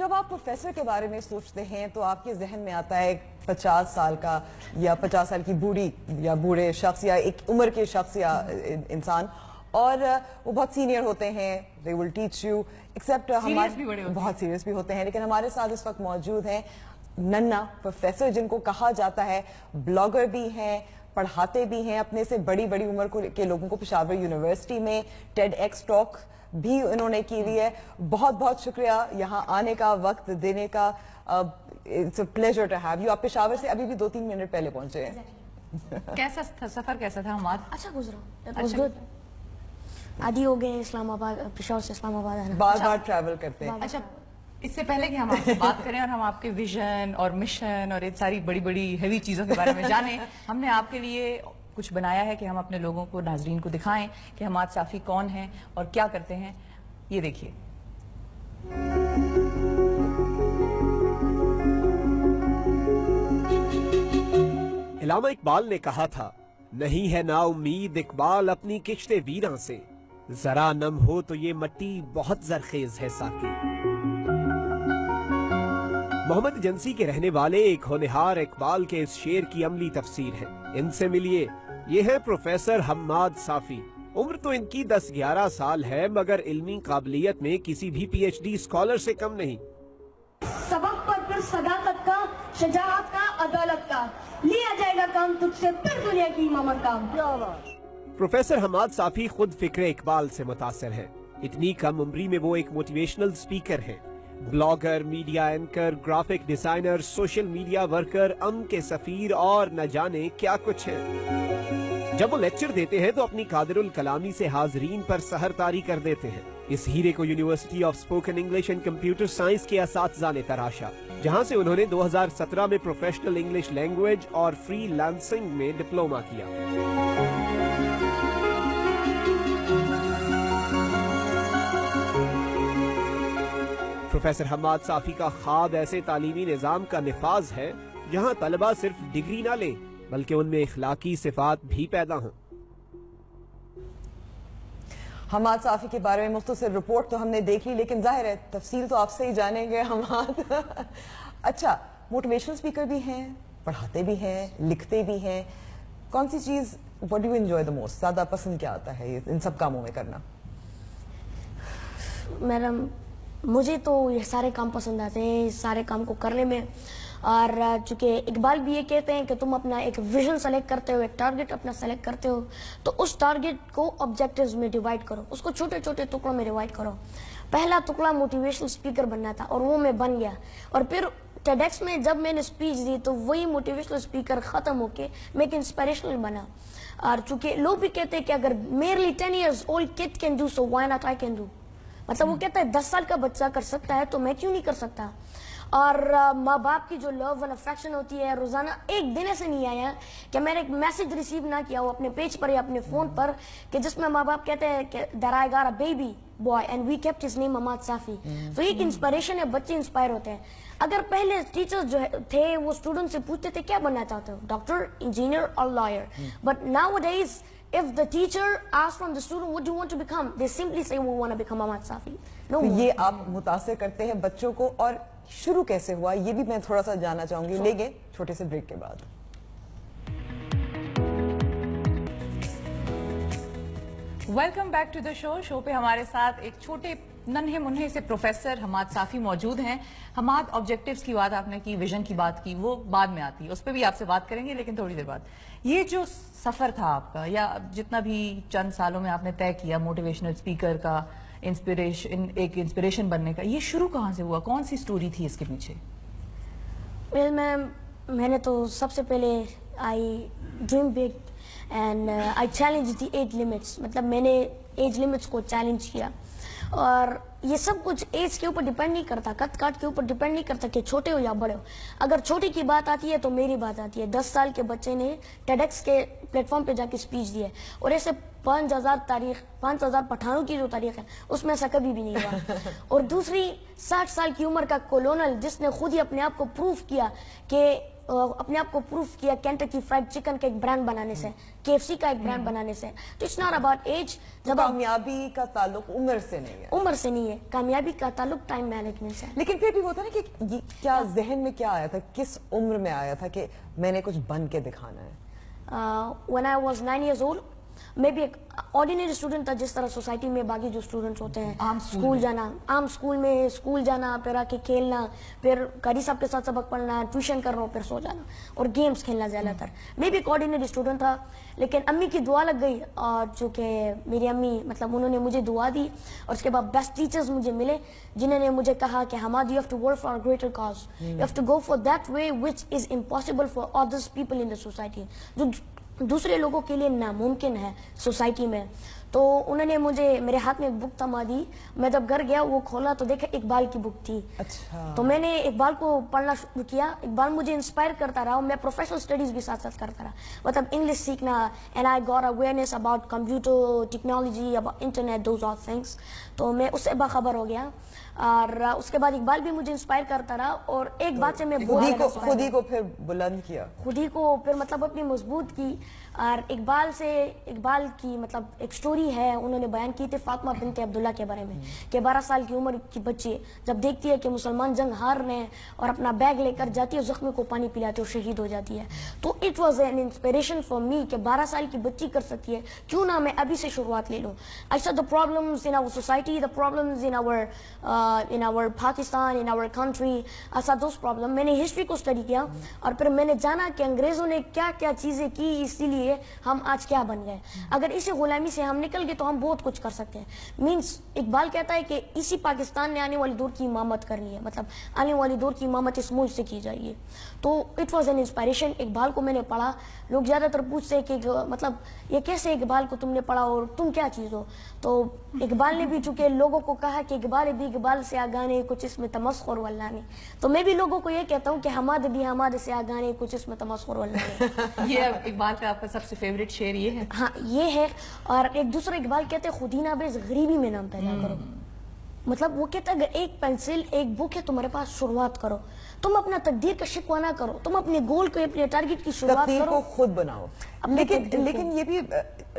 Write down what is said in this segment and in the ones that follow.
جب آپ پروفیسر کے بارے میں سوچتے ہیں تو آپ کے ذہن میں آتا ہے 50 سال کا یا 50 سال کی بوڑھی یا بوڑھے شخص یا ایک عمر کے شخص یا انسان, اور وہ بہت سینئر ہوتے ہیں, they will teach you, except بہت سیریس بھی ہوتے ہیں. لیکن ہمارے ساتھ اس وقت موجود ہیں ننا پروفیسر, جن کو کہا جاتا ہے بلاگر بھی ہیں, پڑھاتے بھی ہیں اپنے سے بڑی بڑی عمر کے لوگوں کو. پشاور یونیورسٹی میں ٹیڈ ایکس ٹاک بھی انہوں نے کی ہوئی ہے. بہت بہت شکریہ یہاں آنے کا, وقت دینے کا. It's a pleasure to have you. آپ پشاور سے ابھی بھی 2-3 منٹ پہلے پہنچے ہیں. کیسا تھا سفر, کیسا تھا ہمارا؟ اچھا گزرا, عادی ہو گئے اسلام آباد, پشاور سے اسلام آباد آنا. بار بار ٹریول کرتے ہیں. اچھا, اس سے پہلے کہ ہم آپ سے بات کریں اور ہم آپ کے ویژن اور مشن اور ان ساری بڑی بڑی ہیوی چیزوں کے بارے میں جانیں, ہم نے آپ کے لیے کچھ بنایا ہے کہ ہم اپنے لوگوں کو, ناظرین کو دکھائیں کہ حماد صافی کون ہیں اور کیا کرتے ہیں. یہ دیکھیے. علامہ اقبال نے کہا تھا, نہیں ہے نا امید اقبال اپنی کشت ویراں سے, ذرا نم ہو تو یہ مٹی بہت زرخیز ہے ساقی. محمد ایجنسی کے رہنے والے ایک ہونہار اقبال کے اس شعر کی عملی تفسیر ہے. ان سے ملیے, یہ ہے پروفیسر حماد صافی. عمر تو ان کی 10-11 سال ہے, مگر علمی قابلیت میں کسی بھی پی ایچ ڈی اسکالر سے کم نہیں. سبق پر پھر صداقت کا, شجاعت کا, عدالت کا, لیا جائے گا کام تجھ سے پھر دنیا کی امامت کا. پروفیسر حماد صافی خود فکر اقبال سے متاثر ہے. اتنی کم عمری میں وہ ایک موٹیویشنل سپیکر ہیں, blogger, media anchor, graphic designer, social media worker, امن کے سفیر اور نہ جانے کیا کچھ ہے. جب وہ لیکچر دیتے ہیں تو اپنی قادر الکلامی سے حاضرین پر سحر طاری کر دیتے ہیں. اس ہیرے کو university of spoken English and computer science کے اساتذہ نے تراشا, جہاں سے انہوں نے 2017 میں پروفیشنل انگلش لینگویج اور فری لانسنگ میں ڈپلوما کیا. پروفیسر حماد صافی کا خواب ایسے تعلیمی نظام کا نفاذ ہے جہاں طلبہ صرف ڈگری نہ لیں بلکہ ان میں اخلاقی صفات بھی پیدا ہوں. حماد صافی کے بارے میں مختصر رپورٹ تو ہم نے دیکھ لی, لیکن ظاہر ہے تفصیل تو آپ سے ہی جانیں گے حماد. اچھا, موٹیویشنل اسپیکر بھی ہیں, پڑھاتے بھی ہیں, لکھتے بھی ہیں. کون سی چیز what do you enjoy the most, زیادہ پسند کیا آتا ہے ان سب کاموں میں کرنا؟ میڈم مجھے تو یہ سارے کام پسند آتے ہیں, اس سارے کام کو کرنے میں. اور چونکہ اقبال بھی یہ کہتے ہیں کہ تم اپنا ایک ویژن سلیکٹ کرتے ہو, ایک ٹارگٹ اپنا سلیکٹ کرتے ہو, تو اس ٹارگٹ کو آبجیکٹیوز میں ڈیوائڈ کرو, اس کو چھوٹے چھوٹے ٹکڑوں میں ڈیوائڈ کرو. پہلا ٹکڑا موٹیویشنل اسپیکر بننا تھا اور وہ میں بن گیا, اور پھر ٹیڈیکس میں جب میں نے اسپیچ دی تو وہی موٹیویشنل اسپیکر ختم ہو کے میں ایک انسپریشنل بنا. اور چونکہ لوگ بھی کہتے ہیں کہ اگر میرلی 10 years old kid can do so why not I can do, مطلب وہ کہتا ہے 10 سال کا بچہ کر سکتا ہے تو میں کیوں نہیں کر سکتا. اور ماں باپ کی جو لو اینڈ افیکشن ہوتی ہے, روزانہ ایک دن ایسے نہیں آیا کہ میں نے ایک میسج ریسیو نہ کیا ہو اپنے پیج پر یا اپنے فون پر کہ جس میں ماں باپ کہتے ہیں کہ that I got a baby boy and we kept his name Hammad صافی. تو یہ ایک انسپریشن ہے, بچے انسپائر ہوتے ہیں. اگر پہلے ٹیچرز جو تھے وہ اسٹوڈنٹ سے پوچھتے تھے کیا بننا چاہتے ہو, ڈاکٹر, انجینئر اور lawyer. But nowadays if the teacher asks from the student what do you want to become, they simply say we want to become Hammad Safi. یہ آپ متاثر کرتے ہیں بچوں کو, اور شروع کیسے ہوا یہ بھی میں تھوڑا سا جاننا چاہوں گی, لے گے چھوٹے سے بریک کے بعد. ویلکم بیک ٹو دا شو پہ ہمارے ساتھ ایک چھوٹے ننھے منھے سے پروفیسر حماد صافی موجود ہیں. حماد, آبجیکٹیوز کی بات آپ نے کی, ویژن کی بات کی, وہ بعد میں آتی ہے, اس پہ بھی آپ سے بات کریں گے, لیکن تھوڑی دیر بعد. یہ جو سفر تھا آپ کا, یا جتنا بھی چند سالوں میں آپ نے طے کیا موٹیویشنل اسپیکر کا, ایک انسپریشن بننے کا, یہ شروع کہاں سے ہوا, کون سی سٹوری تھی اس کے پیچھے؟ میں نے تو سب سے پہلے I dream big and I challenge the age limits, مطلب میں نے ایج لمٹس کو چیلنج کیا. اور یہ سب کچھ ایج کے اوپر ڈیپینڈ نہیں کرتا, قد کاٹ کے اوپر ڈیپینڈ نہیں کرتا کہ چھوٹے ہو یا بڑے ہو. اگر چھوٹے کی بات آتی ہے تو میری بات آتی ہے. 10 سال کے بچے نے ٹیڈیکس کے پلیٹ فارم پہ جا کے اسپیچ دی ہے, اور ایسے 5000 پٹھانوں کی جو تاریخ ہے اس میں ایسا کبھی بھی نہیں ہوا. اور دوسری 60 سال کی عمر کا کولونل جس نے خود ہی اپنے آپ کو پروف کیا کہ अपने आप को प्रूफ किया केंटकी फ्राइड चिकन का एक ब्रांड बनाने से, KFC का एक ब्रांड बनाने से। तो इट्स नॉट अबाउट एज। जब कामयाबी का ताल्लुक उम्र से नहीं है, उम्र से नहीं है, कामयाबी का ताल्लुक टाइम मैनेजमेंट से। लेकिन फिर भी होता है ना कि ये क्या जहन में क्या आया था, किस उम्र में आया था कि मैंने कुछ बन के दिखाना है? When I was 9 years old, मैं भी एक ऑर्डिनरी स्टूडेंट था, जिस तरह सोसाइटी में बाकी जो स्टूडेंट्स होते हैं, आम स्कूल जाना, आम स्कूल में स्कूल जाना, फिर आके खेलना, फिर कारी साहब के साथ सबक पढ़ना, ट्यूशन करना, फिर सो जाना और गेम्स खेलना ज्यादातर। मैं भी एक ऑर्डिनरी स्टूडेंट था, लेकिन अम्मी की दुआ लग गई, और जो कि मेरी अम्मी मतलब उन्होंने मुझे दुआ दी, और उसके बाद बेस्ट टीचर्स मुझे मिले जिन्होंने मुझे कहा कि Hammad, you have to work for a greater cause, you have to go for that way which is impossible for others people in the society, जो दूसरे लोगों के लिए नामुमकिन है सोसाइटी में। तो उन्होंने मुझे, मेरे हाथ में एक बुक थमा दी, मैं जब घर गया वो खोला तो देखा इकबाल की बुक थी। अच्छा। तो मैंने इकबाल को पढ़ना शुरू किया। इकबाल मुझे इंस्पायर करता रहा, और मैं प्रोफेशनल स्टडीज भी साथ साथ करता रहा, मतलब इंग्लिश सीखना, and I got awareness about computer technology, about internet, those all things. तो मैं उससे बाखबर हो गया, और उसके बाद इकबाल भी मुझे इंस्पायर करता रहा, और एक बात से मैं खुद ही को फिर बुलंद किया, खुद ही को फिर मतलब अपनी मजबूत की। और इकबाल की मतलब एक स्टोरी है, उन्होंने बयान की थी फातिमा बिनते अब्दुल्ला के बारे में, कि 12 साल की उम्र की बच्ची जब देखती है कि मुसलमान जंग हार रहे हैं और अपना बैग लेकर जाती है, जख्मी को पानी पिलाती है और शहीद हो जाती है। तो it was an inspiration for me कि 12 साल की बच्ची कर सकती है, क्यों ना मैं अभी से शुरुआत ले लूँ। I saw the problems in our society, the problems in our Pakistan, in our country, I saw those problem. मैंने हिस्ट्री को स्टडी किया, और फिर मैंने जाना कि अंग्रेजों ने क्या क्या चीजें की, इसीलिए हम आज क्या बन गए। अगर इसी गुलामी से हम निकल गए तो हम बहुत कुछ कर सकते हैं। मींस इकबाल कहता है कि इसी पाकिस्तान ने आने वाली दौर की इमामत करनी है, मतलब आने वाली दौर की इमामत इस मुल्क से की जाएगी। तो it was an inspiration. Iqbal को मैंने पढ़ा। लोग ज्यादातर पूछते हैं कि मतलब ये कैसे इकबाल को तुमने पढ़ा और तुम क्या चीज हो। तो इकबाल ने भी चूंकि लोगों को कहा कि इकबाल भी इकबाल से आगाने कुछ इसमें तमस्खुर वल्लानी, तो मैं भी लोगों को ये कहता हूँ कि हमाद भी हमाद से आगाने कुछ इसमें तमस्खुर वल्लानी। ये इकबाल का आपका सबसे फेवरेट शेर ये है? हाँ, ये है। और एक दूसरा इकबाल कहते हैं खुद ही ना बेज गरीबी में नाम पैदा करो। मतलब वो कहता है अगर एक पेंसिल एक बुक है तुम्हारे पास, शुरुआत करो। तुम अपना तकदीर का शिकवा ना करो, तुम अपने गोल को, अपने टारगेट की शुरुआत तकदीर करो, को खुद बनाओ। लेकिन ये भी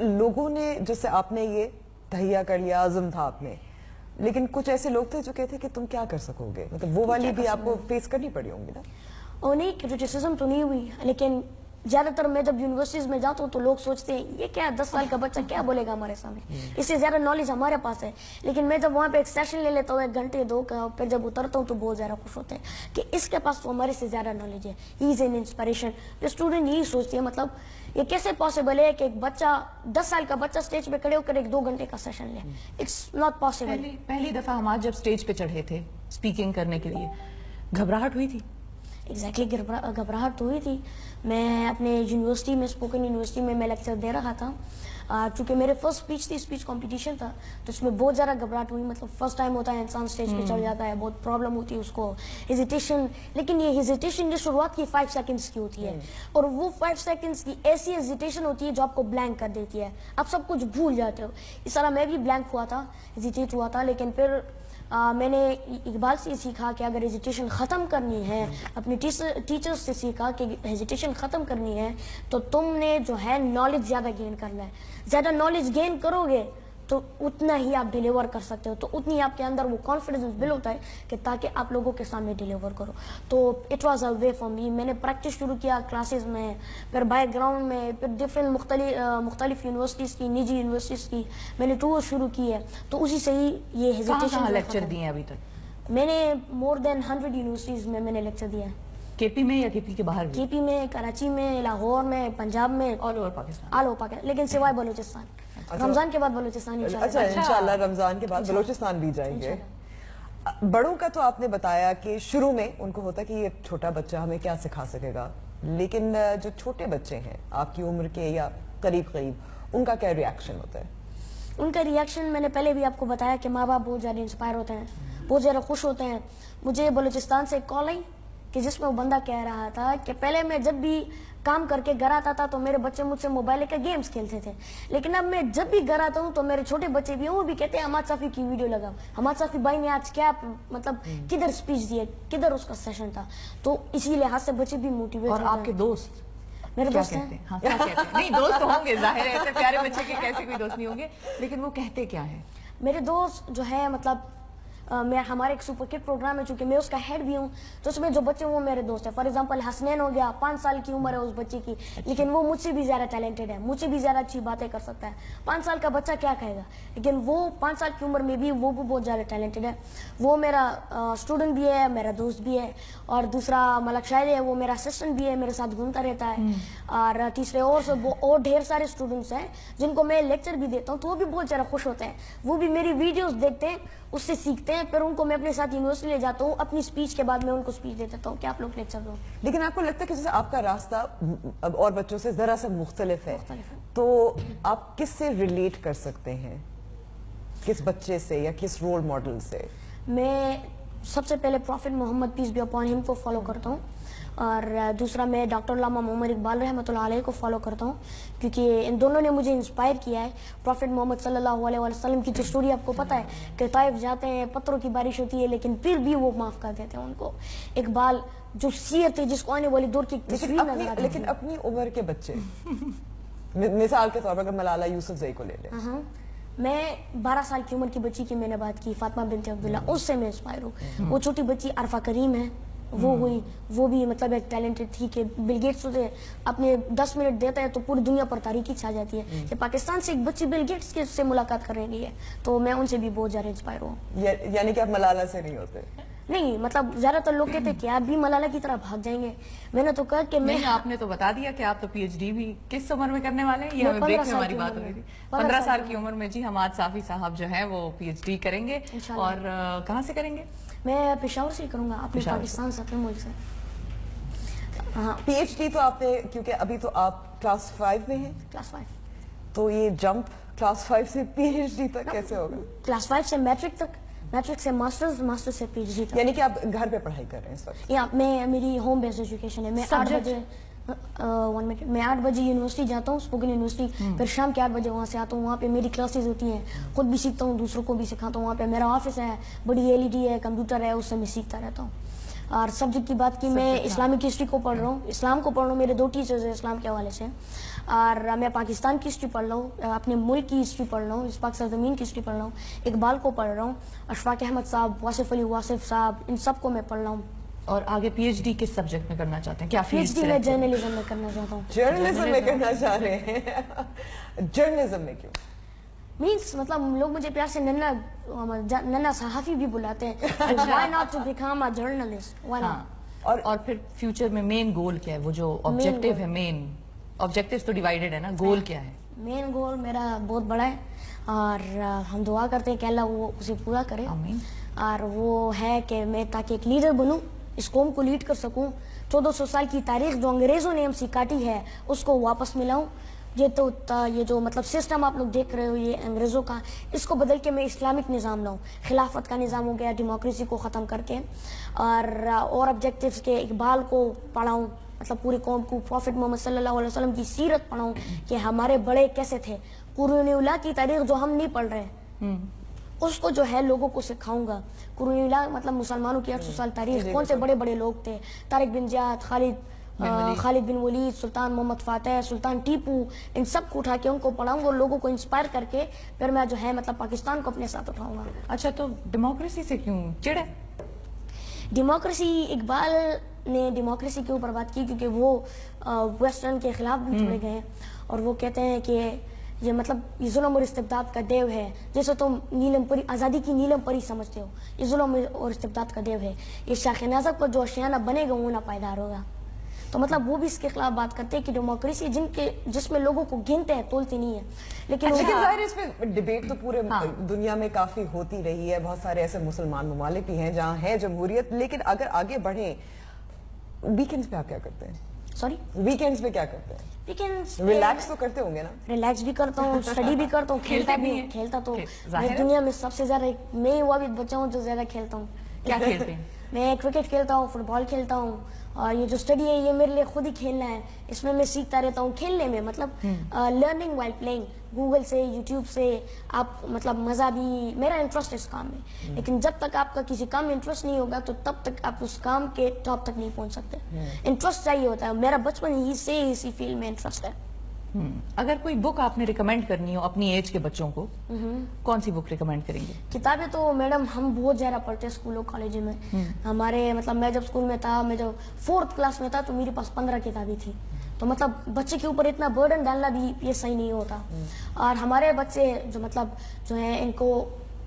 लोगों ने, जैसे आपने ये तहिया कर लिया, आज़म था आपने, लेकिन कुछ ऐसे लोग थे जो कहते कि तुम क्या कर सकोगे, मतलब वो वाली भी आपको फेस करनी पड़ी होंगी ना? और नहीं, क्रिटिसिज्म तो नहीं हुई, लेकिन ज्यादातर मैं जब यूनिवर्सिटीज में जाता हूँ तो लोग सोचते हैं ये क्या 10 साल का बच्चा क्या बोलेगा हमारे सामने, इससे ज्यादा नॉलेज हमारे पास है। लेकिन मैं जब वहाँ पे एक सेशन ले लेता हूँ 1 घंटे 2 का, फिर जब उतरता हूँ तो बहुत ज्यादा खुश होते हैं कि इसके पास तो हमारे से ज्यादा नॉलेज है, ही इज एन इंस्पिरेशन। तो स्टूडेंट यही सोचती है, मतलब ये कैसे पॉसिबल है कि एक बच्चा 10 साल का बच्चा स्टेज पे खड़े होकर 1-2 घंटे का सेशन ले। It's not possible. पहली दफा हम जब स्टेज पे चढ़े थे स्पीकिंग करने के लिए, घबराहट हुई थी? एग्जैक्टली घबराहट तो हुई थी। मैं अपने यूनिवर्सिटी में, स्पोकन यूनिवर्सिटी में मैं लेक्चर दे रहा था। चूंकि मेरे फर्स्ट स्पीच थी, स्पीच कंपटीशन था, तो इसमें बहुत ज़्यादा घबराहट हुई। मतलब फर्स्ट टाइम होता है, इंसान स्टेज पे चढ़ जाता है, बहुत प्रॉब्लम होती है उसको, हेजिटेशन। लेकिन ये हेजिटेशन जो शुरुआत की 5 सेकंड्स की होती है, और वो 5 सेकंड्स की ऐसी हेजिटेशन होती है जो आपको ब्लैंक कर देती है, आप सब कुछ भूल जाते हो। इस तरह मैं भी ब्लैंक हुआ था, हेजिटेट हुआ था। लेकिन फिर मैंने इकबाल से सीखा कि अगर हेजिटेशन ख़त्म करनी है, अपने टीचर्स से सीखा कि हेजिटेशन ख़त्म करनी है तो तुमने जो है नॉलेज ज़्यादा गेन करना है। ज़्यादा नॉलेज गेन करोगे तो उतना ही आप डिलीवर कर सकते हो, तो उतनी आपके अंदर वो कॉन्फिडेंस बिल्ड होता है कि ताकि आप लोगों के सामने डिलीवर करो। तो it was a way for me. मैंने प्रैक्टिस शुरू किया क्लासेस में, फिर बैकग्राउंड में, फिर डिफरेंट मुख्तलिफ यूनिवर्सिटीज़ की, निजी यूनिवर्सिटीज़ की मैंने टूर शुरू की है। तो उसी से ही ये हेजिटेशन। लेक्चर दिए अभी तक? मैंने मोर देन 100 यूनिवर्सिटीज़ में मैंने लेक्चर दिया है। केपी में या केपी के बाहर? केपी में, कराची में, लाहौर में, पंजाब में, all over Pakistan. All over Pakistan, लेकिन सिवाय बलूचिस्तान। रमजान के बाद बलूचिस्तान अच्छा, इंशाल्लाह रमजान के बाद बलूचिस्तान भी जाएंगे। बड़ों का तो आपने बताया कि शुरू में उनको होता है कि ये छोटा बच्चा हमें क्या सिखा सकेगा, लेकिन जो छोटे बच्चे हैं आपकी उम्र के या करीब करीब, उनका क्या रिएक्शन होता है? उनका रिएक्शन मैंने पहले भी आपको बताया कि माँ बाप बहुत ज़्यादा इंस्पायर होते हैं, बहुत ज़्यादा खुश होते हैं। मुझे बलूचिस्तान से एक कॉल आई کہ جس میں وہ بندہ کہہ رہا تھا کہ پہلے میں جب بھی کام کر کے گھر آتا تھا تو میرے بچے مجھ سے موبائل لے کے گیمز کھیلتے تھے، لیکن اب میں جب بھی گھر آتا ہوں تو میرے چھوٹے بچے بھی ہیں، وہ بھی کہتے ہیں حماد صافی کی ویڈیو لگاؤ، حماد صافی بھائی نے آج کیا مطلب کدھر اسپیچ دی ہے، کدھر اس کا سیشن تھا. تو اسی لحاظ سے بچے بھی موٹیویٹ اور ہوتے ہیں. آپ کے دوست میرے کیا دوست کہتے ہیں ہیں؟ ہاں کیا کہتے ہیں؟ نہیں دوست ہوں گے، ظاہر ہے ایسے پیارے بچے کے کیسے کوئی دوست نہیں ہوں گے، لیکن وہ کہتے کیا ہے؟ میرے دوست جو ہے مطلب میں ہمارے ایک سپر کڈ پروگرام ہے، چونکہ میں اس کا ہیڈ بھی ہوں، تو اس میں جو بچے وہ میرے دوست ہیں. فار ایگزامپل حسنین ہو گیا، 5 سال کی عمر ہے اس بچے کی، لیکن وہ مجھ سے بھی زیادہ ٹیلنٹڈ ہے، مجھ سے بھی زیادہ اچھی باتیں کر سکتا ہے. 5 سال کا بچہ کیا کہے گا، لیکن وہ 5 سال کی عمر میں بھی وہ بہت زیادہ ٹیلنٹڈ ہے. وہ میرا اسٹوڈنٹ بھی ہے، میرا دوست بھی ہے. اور دوسرا ملک شاہد ہے، وہ میرا اسسٹنٹ بھی ہے، میرے ساتھ گھومتا رہتا ہے. اور تیسرے اور ڈھیر سارے اسٹوڈنٹس ہیں جن کو میں لیکچر بھی دیتا ہوں، تو وہ بھی بہت زیادہ خوش ہوتے ہیں. وہ بھی میری ویڈیوز دیکھتے ہیں، اس سے سیکھتے ہیں، پھر ان کو میں اپنے ساتھ یونیورسٹی لے جاتا ہوں. اپنی اسپیچ کے بعد میں ان کو اسپیچ دے دیتا ہوں کہ آپ لوگ لیکچر دو. لیکن آپ کو لگتا ہے کہ جیسے آپ کا راستہ اور بچوں سے ذرا سا مختلف ہے، تو آپ کس سے ریلیٹ کر سکتے ہیں، کس بچے سے یا کس رول ماڈل سے؟ میں سب سے پہلے prophet Muhammad peace be upon him کو فالو کرتا ہوں، اور دوسرا میں ڈاکٹر علامہ محمد اقبال رحمۃ اللہ علیہ کو فالو کرتا ہوں، کیونکہ ان دونوں نے مجھے انسپائر کیا ہے. پروفٹ محمد صلی اللہ علیہ وسلم کی تو اسٹوری آپ کو پتہ ہے کہ طائف جاتے ہیں، پتھروں کی بارش ہوتی ہے، لیکن پھر بھی وہ معاف کر دیتے ہیں ان کو. اقبال جو سیرت ہے جس کو آنے والی دور کی تصویر نظر آتی ہے. لیکن اپنی عمر کے بچے مثال کے طور پر اگر ملالہ یوسفزئی کو لے لیں، میں 12 سال کی عمر کی بچی کی میں نے بات کی، فاطمہ بنت عبداللہ، اس سے میں انسپائر ہوں. وہ چھوٹی بچی عرفہ کریم ہے، وہ ہوئی، وہ بھی مطلب ایک ٹیلنٹڈ تھی کہ بل گیٹس سے اپنے 10 منٹ دیتا ہے تو پوری دنیا پر تاریخی چھا جاتی ہے کہ پاکستان سے ایک بچی بل گیٹس سے ملاقات کرنے گئی ہے. تو میں ان سے بھی بہت زیادہ انسپائر ہوں. یعنی کہ آپ ملالہ سے نہیں ہوتے؟ نہیں، مطلب زیادہ تر لوگ کہتے ہیں کہ آپ بھی ملالہ کی طرح بھاگ جائیں گے. میں نے تو کہا کہ میں، آپ نے تو بتا دیا کہ آپ تو پی ایچ ڈی بھی کس عمر میں کرنے والے ہیں. یہ ہمیں بریک میں ہماری بات ہو رہی تھی. 15 سال کی عمر میں جی حماد صافی صاحب جو ہیں وہ پی ایچ ڈی کریں گے. اور کہاں سے کریں گے؟ میں پشاور سے کروں گا، اپنے پاکستان سے، اپنے ملک سے. ہاں، پی ایچ ڈی تو آپ نے، کیونکہ ابھی تو آپ کلاس 5 میں ہیں، کلاس 5، تو یہ جمپ کلاس 5 سے پی ایچ ڈی تک کیسے ہوگا؟ کلاس 5 سے میٹرک تک، میٹرک سے ماسٹرز، ماسٹر سے پی ایچ ڈی تک. یعنی کہ آپ گھر پہ پڑھائی کر رہے ہیں اس وقت؟ یا میری ہوم بیسڈ ایجوکیشن ہے. میں 8 بجے 1 منٹ، میں 8 بجے یونیورسٹی جاتا ہوں، اسپوکن یونیورسٹی، پھر شام کے 8 بجے وہاں سے آتا ہوں. وہاں پہ میری کلاسز ہوتی ہیں، خود بھی سیکھتا ہوں، دوسروں کو بھی سکھاتا ہوں. وہاں پہ میرا آفس ہے، بڑی LED ہے، کمپیوٹر ہے، اس سے میں سیکھتا رہتا ہوں. اور سبجیکٹ کی بات کی، میں اسلامک ہسٹری کو پڑھ رہا ہوں، اسلام کو پڑھ رہا ہوں. میرے 2 ٹیچرز ہیں اسلام کے حوالے سے. اور میں پاکستان کی ہسٹری پڑھ رہا ہوں، اپنے ملک کی ہسٹری پڑھ رہا ہوں، اس پاک سرزمین کی ہسٹری پڑھ رہا ہوں. اقبال کو پڑھ رہا ہوں، اشفاق احمد صاحب، واصف علی واصف صاحب، ان سب کو میں پڑھ رہا ہوں. اور آگے پی ایچ ڈی کس سبجیکٹ میں کرنا چاہتے ہیں؟ کیا پی ایچ ڈی میں جرنلزم میں کرنا چاہتا ہوں. جرنلزم میں کرنا چاہ رہے ہیں؟ جرنلزم میں کیوں؟ مینس مطلب لوگ مجھے پیار سے ننا صحافی بھی بلاتے ہیں. Why not to become a journalist? Why not? اور پھر فیوچر میں مین گول کیا ہے؟ وہ جو آبجیکٹیو ہے، مین آبجیکٹیو تو ڈیوائیڈڈ ہے نا، گول کیا ہے؟ مین گول میرا بہت بڑا ہے، اور ہم دعا کرتے ہیں کہ اللہ وہ اسے پورا کرے. آمین. اور وہ ہے کہ میں تاکہ ایک لیڈر بنوں، اس قوم کو لیڈ کر سکوں. 1400 سال کی تاریخ جو انگریزوں نے ہم سے کاٹی ہے اس کو واپس ملاؤں. یہ جو مطلب سسٹم آپ لوگ دیکھ رہے ہو یہ انگریزوں کا، اس کو بدل کے میں اسلامک نظام لاؤں. خلافت کا نظام ہو گیا، ڈیموکریسی کو ختم کر کے. اور آبجیکٹیوز کے اقبال کو پڑھاؤں، مطلب پوری قوم کو پروفٹ محمد صلی اللہ علیہ وسلم کی سیرت پڑھاؤں کہ ہمارے بڑے کیسے تھے. قرون اولیٰ کی تاریخ جو ہم نہیں پڑھ رہے اس کو جو ہے لوگوں کو سکھاؤں گا. قرون اولیٰ مطلب مسلمانوں کی 800 سال تاریخ، کون سے بڑے بڑے لوگ تھے، طارق بن زیاد، خالد بن ولید، سلطان محمد فاتح، سلطان ٹیپو، ان سب کو اٹھا کے ان کو پڑھاؤں گا اور لوگوں کو انسپائر کر کے پھر میں جو ہے مطلب پاکستان کو اپنے ساتھ اٹھاؤں گا. اچھا، تو ڈیموکریسی سے کیوں چڑے؟ ڈیموکریسی، اقبال نے ڈیموکریسی کے اوپر بات کی کیونکہ وہ ویسٹرن کے خلاف بھی جڑے گئے ہیں، اور وہ کہتے ہیں کہ یہ مطلب یہ ظلم اور استبداد کا دیو ہے. جیسے تم نیلم پری، آزادی کی نیلم پری سمجھتے ہو، یہ ظلم اور استبداد کا دیو ہے. یہ شاخ نازک پر جو اشیانہ بنے گا وہ نہ پائیدار ہوگا. تو مطلب وہ بھی اس کے خلاف بات کرتے ہیں کہ ڈیموکریسی جس میں لوگوں کو گنتے ہیں، تولتی نہیں ہے. لیکن ظاہر اس میں ڈیبیٹ تو پورے دنیا میں کافی ہوتی رہی ہے. بہت سارے ایسے مسلمان ممالک بھی ہیں جہاں ہے جمہوریت، لیکن اگر آگے بڑھیں، ویکینڈز پہ آپ کیا کرتے ہیں؟ سوری، ویکینڈز پہ کیا کرتے ہیں؟ ویکینڈز ریلیکس تو کرتے ہوں گے نا؟ ریلیکس بھی کرتا ہوں، اسٹڈی بھی کرتا ہوں، کھیلتا بھی کھیلتا تو میں دنیا میں سب سے زیادہ میں وہ بھی بچہ ہوں جو زیادہ کھیلتا ہوں. کیا کھیلتے ہیں؟ मैं क्रिकेट खेलता हूँ, फुटबॉल खेलता हूँ, और ये जो स्टडी है ये मेरे लिए खुद ही खेलना है, इसमें मैं सीखता रहता हूँ खेलने में, मतलब लर्निंग वाइल प्लेइंग। गूगल से, यूट्यूब से आप मतलब मज़ा भी, मेरा इंटरेस्ट इस काम में। लेकिन जब तक आपका किसी काम में इंटरेस्ट नहीं होगा तो तब तक आप उस काम के टॉप तक नहीं पहुंच सकते। इंटरेस्ट चाहिए होता है। मेरा बचपन ही से इसी फील्ड में इंटरेस्ट है। अगर कोई बुक आपने रिकमेंड करनी हो अपनी एज के बच्चों को, कौन सी बुक रिकमेंड करेंगे? किताबें तो मैडम हम बहुत ज़्यादा पढ़ते हैं स्कूलों कॉलेज में। हमारे मतलब मैं जब स्कूल में था, मैं जब 4th क्लास में था तो मेरे पास 15 किताबें थी। तो मतलब बच्चे के ऊपर इतना बर्डन डालना भी ये सही नहीं होता। और हमारे बच्चे जो मतलब जो है इनको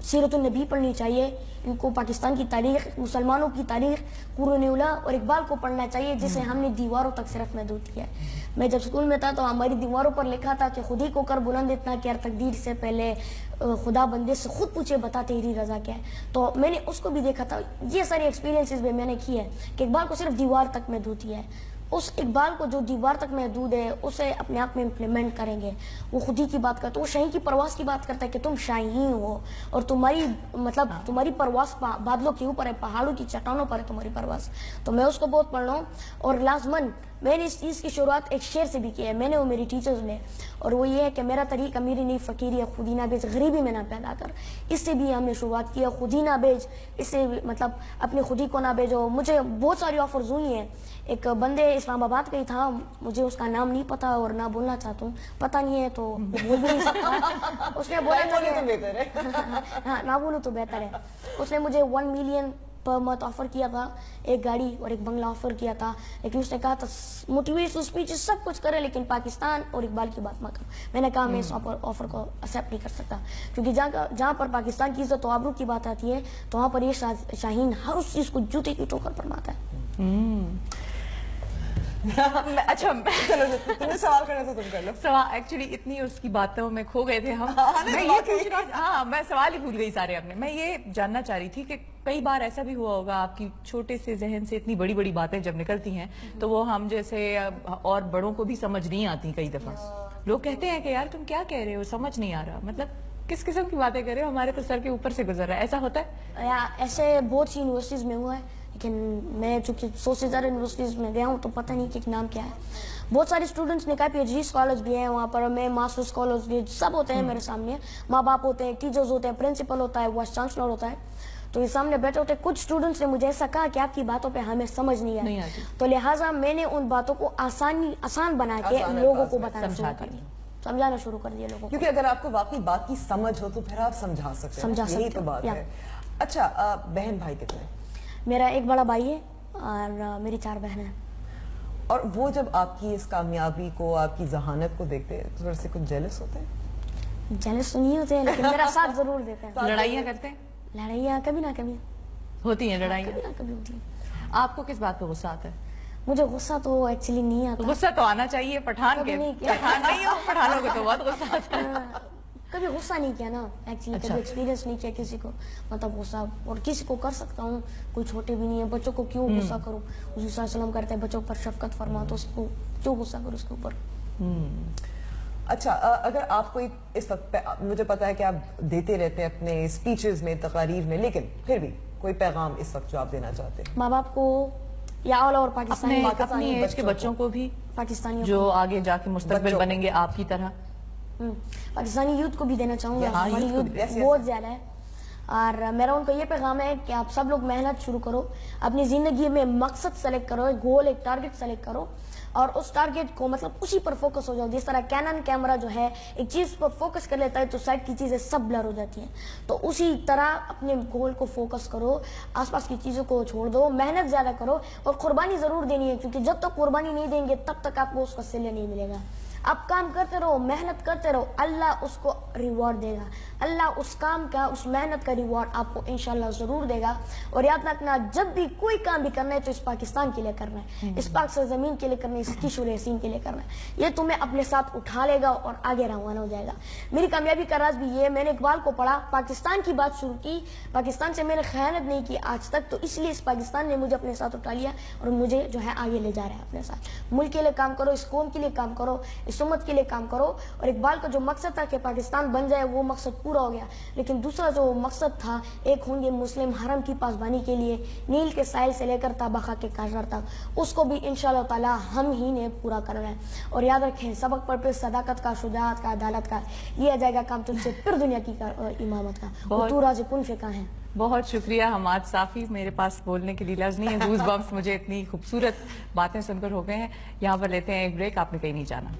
सीरतुन नबी पढ़नी चाहिए, इनको पाकिस्तान की तारीख, मुसलमानों की तारीख, कुरान और इकबाल को पढ़ना चाहिए, जिसे हमने दीवारों तक सिर्फ महदूद किया है। मैं जब स्कूल में था तो हमारी दीवारों पर लिखा था कि खुद ही को कर बुलंद इतना क्या, तकदीर से पहले खुदा बंदे से खुद पूछे बता तेरी रजा क्या है। तो मैंने उसको भी देखा था। ये सारी एक्सपीरियंसेस भी मैंने की है कि इकबाल को सिर्फ दीवार तक महदूद किया है। उस इकबाल को जो दीवार तक महदूद है उसे अपने आप में इम्प्लीमेंट करेंगे। वो खुद ही की बात करता है, वो शाही की परवास की बात करता है कि तुम शाही हो और तुम्हारी मतलब तुम्हारी परवास बादलों के ऊपर है, पहाड़ों की चट्टानों पर है तुम्हारी परवास। तो मैं उसको बहुत पढ़ रहा हूँ। और लाजमन मैंने इस चीज़ की शुरुआत एक शेर से भी की है, मैंने और मेरी टीचर्स ने, और वो ये है कि मेरा तरीक अमीरी नहीं फ़कीरी है, खुदी ना बेच गरीबी में ना पैदा कर। इससे भी हमने शुरुआत की है, खुदी ना बेच, इससे मतलब अपनी खुदी को ना बेचो। मुझे बहुत सारी ऑफर्स हुई हैं। एक बंदे इस्लामाबाद का ही था, मुझे उसका नाम नहीं पता और ना बोलना चाहता हूँ, पता नहीं है तो बोल भी नहीं सकता। उसने बोला हाँ, ना बोलूँ तो बेहतर है। उसने मुझे 1 मिलियन पर मंथ ऑफर किया था, एक गाड़ी और एक बंगला ऑफर किया था। लेकिन उसने कहा था मोटिवेशनल स्पीचेस सब कुछ करे लेकिन पाकिस्तान और इकबाल की बात मत करो। मैंने कहा मैं इस ऑफर को एक्सेप्ट नहीं कर सकता, क्योंकि जहाँ पर पाकिस्तान की इज्जत आबरू की बात आती है तो वहाँ पर ये शाहीन हर उस चीज़ को जूते की ठोकर पर मारता है। अच्छा चलो तुम्हें सवाल करना तो तुम कर लो। सवाल एक्चुअली इतनी उसकी बातों में खो गए थे हम। मैं ये पूछ रहा, हाँ मैं सवाल ही भूल गई सारे अपने। मैं ये जानना चाह रही थी कि कई बार ऐसा भी हुआ होगा आपकी छोटे से जहन से इतनी बड़ी बड़ी बातें जब निकलती हैं तो वो हम जैसे और बड़ों को भी समझ नहीं आती। कई दफा लोग कहते हैं कि यार तुम क्या कह रहे हो, समझ नहीं आ रहा, मतलब किस किस्म की बातें कर रहे हो, हमारे तो सर के ऊपर से गुजर रहा है। ऐसा होता है? ऐसे बहुत सी यूनिवर्सिटीज में हुआ है, लेकिन मैं चूंकि 100 से ज़्यादा यूनिवर्सिटीज़ में गया हूँ तो पता नहीं कि नाम क्या है। बहुत सारे स्टूडेंट्स ने कहा PhD स्कॉलर्स भी हैं वहाँ पर, मैं मास्टर स्कॉलर्स भी, सब होते हैं मेरे सामने। माँ बाप होते हैं, टीचर्स होते हैं, प्रिंसिपल होता है, वाइस चांसलर होता है, तो ये सामने बैठे होते हैं। कुछ स्टूडेंट्स ने मुझे ऐसा कहा कि आपकी बातों पे हमें समझ नहीं आती, तो लिहाजा मैंने उन बातों को आसान बना के लोगों को बताना शुरू कर दिया, समझाना शुरू कर दिया लोगों को। क्योंकि अगर आपको वाकई बात की समझ हो तो फिर आप समझा सकते हैं, यही तो बात है। अच्छा बहन भाई कितने? मेरा एक बड़ा भाई है और मेरी 4 बहनें हैं। और वो जब आपकी इस कामयाबी को, आपकी जहानत को देखते हैं थोड़ा से कुछ जेलस होते हैं? जेलस तो नहीं होते हैं लेकिन मेरा साथ जरूर देते हैं। लड़ाइयाँ करते हैं? लड़ाइयाँ कभी ना कभी होती हैं, लड़ाइयाँ कभी ना कभी होती हैं। आपको किस बात पे गुस्सा आता है? मुझे गुस्सा तो एक्चुअली नहीं आता। गुस्सा तो आना चाहिए, पठान के पठान नहीं हो, पठानों को तो बहुत गुस्सा आता है। कभी गुस्सा नहीं किया ना एक्चुअली, कभी एक्सपीरियंस नहीं किया किसी को मतलब गुस्सा, और किसी को कर सकता हूँ, कोई छोटे भी नहीं है। बच्चों को क्यों गुस्सा करूँ? हुजूर सल्लल्लाहु अलैहि वसल्लम करते हैं बच्चों पर शफकत फरमा, तो उसको क्यों गुस्सा करूँ उसके ऊपर? अच्छा अगर आप कोई इस वक्त मुझे पता है कि आप देते रहते हैं अपने स्पीचेस में, तकारीर में, लेकिन फिर भी कोई पैगाम इस वक्त जो आप देना चाहते हैं माँ बाप को या और पाकिस्तानी अपनी एज के बच्चों को भी, पाकिस्तानी जो आगे जाके मुस्तकबिल बनेंगे आपकी तरह, पाकिस्तानी यूथ को भी देना चाहूँगा। हमारी यूथ बहुत ज़्यादा है और मेरा उनको ये पैगाम है कि आप सब लोग मेहनत शुरू करो, अपनी ज़िंदगी में मकसद सेलेक्ट करो, एक गोल, एक टारगेट सेलेक्ट करो और उस टारगेट को मतलब उसी पर फोकस हो जाओ। जिस तरह कैनन कैमरा जो है एक चीज़ पर फोकस कर लेता है तो साइड की चीज़ें सब ब्लर हो जाती हैं, तो उसी तरह अपने गोल को फोकस करो, आसपास की चीज़ों को छोड़ दो, मेहनत ज़्यादा करो और कुर्बानी ज़रूर देनी है, क्योंकि जब तक कुर्बानी नहीं देंगे तब तक आपको उसका सिले नहीं मिलेगा। आप काम करते रहो, मेहनत करते रहो, अल्लाह उसको रिवॉर्ड देगा, अल्लाह उस काम का, उस मेहनत का रिवॉर्ड आपको इंशाल्लाह जरूर देगा। और याद रखना, जब भी कोई काम भी करना है तो इस पाकिस्तान के लिए करना है, इस पाक से जमीन के लिए करना है, इस किशोर यासीन के लिए करना है। ये तुम्हें अपने साथ उठा लेगा और आगे रवाना हो जाएगा। मेरी कामयाबी का राज भी ये, मैंने इकबाल को पढ़ा, पाकिस्तान की बात शुरू की, पाकिस्तान से मैंने खयानत नहीं की आज तक, तो इसलिए इस पाकिस्तान ने मुझे अपने साथ उठा लिया और मुझे जो है आगे ले जा रहा है अपने साथ। मुल्क के लिए काम करो, इस कौम के लिए काम करो, इस इस उम्मत के लिए काम करो। और इकबाल का जो मकसद था कि पाकिस्तान बन जाए, वो मकसद पूरा हो गया। लेकिन दूसरा जो मकसद था, एक होंगे मुस्लिम हरम की पासबानी के लिए, नील के साहिल से लेकर ताबाखा के काशर तक, उसको भी इंशाअल्लाह ताला हम ही ने पूरा करना है। और याद रखें, सबक पर सदाकत का, शुजाअत का, अदालत का, लिया जाएगा काम तुमसे फिर दुनिया की इमामत का। और तू राज़ कुन फिका है। बहुत शुक्रिया हमाद साफ़ी, मेरे पास बोलने के लिए लफ्ज़ नहीं है, गूज़ बम्प्स मुझे इतनी खूबसूरत बातें सुनकर हो गए हैं। यहाँ पर लेते हैं एक ब्रेक, आपने कहीं नहीं जाना।